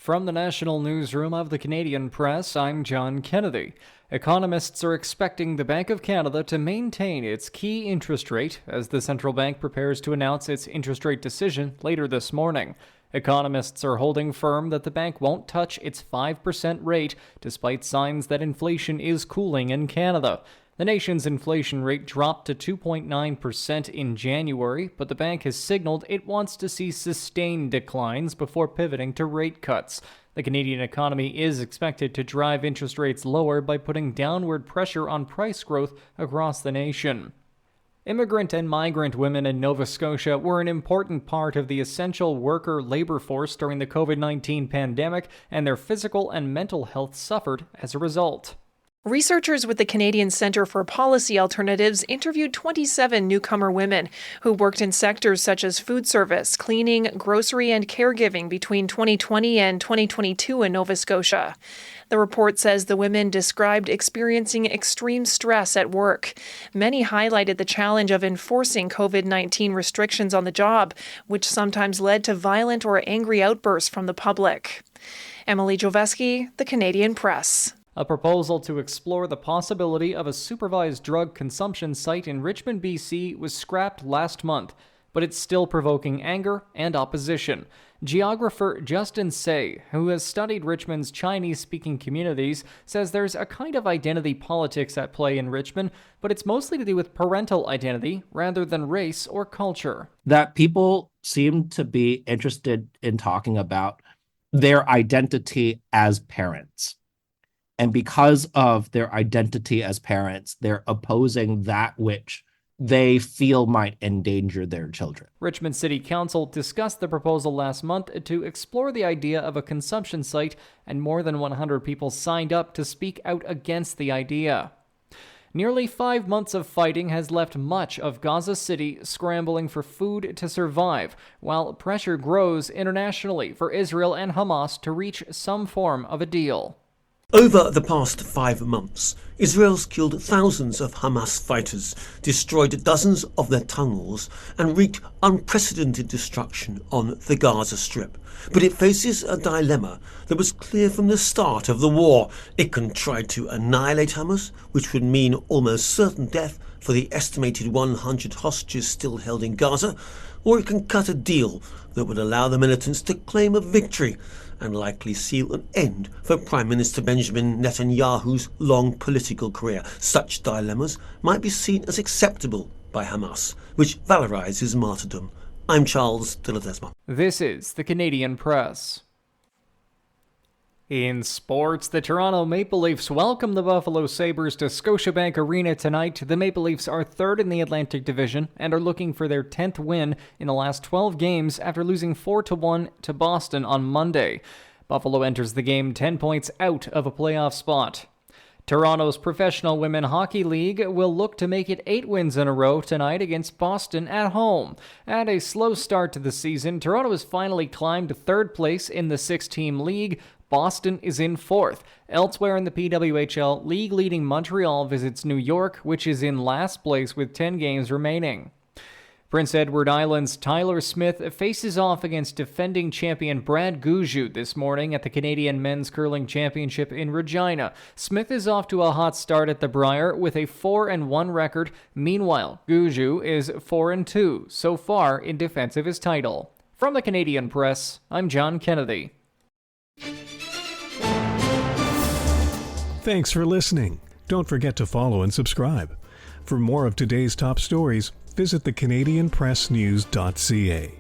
From the National Newsroom of the Canadian Press, I'm John Kennedy. Economists are expecting the Bank of Canada to maintain its key interest rate as the central bank prepares to announce its interest rate decision later this morning. Economists are holding firm that the bank won't touch its 5% rate, despite signs that inflation is cooling in Canada. The nation's inflation rate dropped to 2.9% in January, but the bank has signaled it wants to see sustained declines before pivoting to rate cuts. The Canadian economy is expected to drive interest rates lower by putting downward pressure on price growth across the nation. Immigrant and migrant women in Nova Scotia were an important part of the essential worker labor force during the COVID-19 pandemic, and their physical and mental health suffered as a result. Researchers with the Canadian Centre for Policy Alternatives interviewed 27 newcomer women who worked in sectors such as food service, cleaning, grocery, and caregiving between 2020 and 2022 in Nova Scotia. The report says the women described experiencing extreme stress at work. Many highlighted the challenge of enforcing COVID-19 restrictions on the job, which sometimes led to violent or angry outbursts from the public. Emily Joveski, The Canadian Press. A proposal to explore the possibility of a supervised drug consumption site in Richmond, BC was scrapped last month, but it's still provoking anger and opposition. Geographer Justin Say, who has studied Richmond's Chinese-speaking communities, says there's a kind of identity politics at play in Richmond, but it's mostly to do with parental identity rather than race or culture. That people seem to be interested in talking about their identity as parents. And because of their identity as parents, they're opposing that which they feel might endanger their children. Richmond City Council discussed the proposal last month to explore the idea of a consumption site, and more than 100 people signed up to speak out against the idea. Nearly 5 months of fighting has left much of Gaza City scrambling for food to survive, while pressure grows internationally for Israel and Hamas to reach some form of a deal. Over the past 5 months, Israel's killed thousands of Hamas fighters, destroyed dozens of their tunnels, and wreaked unprecedented destruction on the Gaza Strip. But it faces a dilemma that was clear from the start of the war. It can try to annihilate Hamas, which would mean almost certain death for the estimated 100 hostages still held in Gaza, or it can cut a deal that would allow the militants to claim a victory and likely seal an end for Prime Minister Benjamin Netanyahu's long political career. Such dilemmas might be seen as acceptable by Hamas, which valorizes martyrdom. I'm Charles de Ledesma. This is the Canadian Press. In sports, the Toronto Maple Leafs welcome the Buffalo Sabres to Scotiabank Arena tonight. The Maple Leafs are third in the Atlantic Division and are looking for their 10th win in the last 12 games after losing 4-1 to Boston on Monday. Buffalo enters the game 10 points out of a playoff spot. Toronto's Professional Women Hockey League will look to make it 8 wins in a row tonight against Boston at home. At a slow start to the season, Toronto has finally climbed to third place in the 6-team league. Boston is in fourth. Elsewhere in the PWHL, league-leading Montreal visits New York, which is in last place with 10 games remaining. Prince Edward Island's Tyler Smith faces off against defending champion Brad Goujout this morning at the Canadian Men's Curling Championship in Regina. Smith is off to a hot start at the Brier with a 4-1 record. Meanwhile, Goujout is 4-2 so far in defense of his title. From the Canadian Press, I'm John Kennedy. Thanks for listening. Don't forget to follow and subscribe. For more of today's top stories, visit thecanadianpressnews.ca.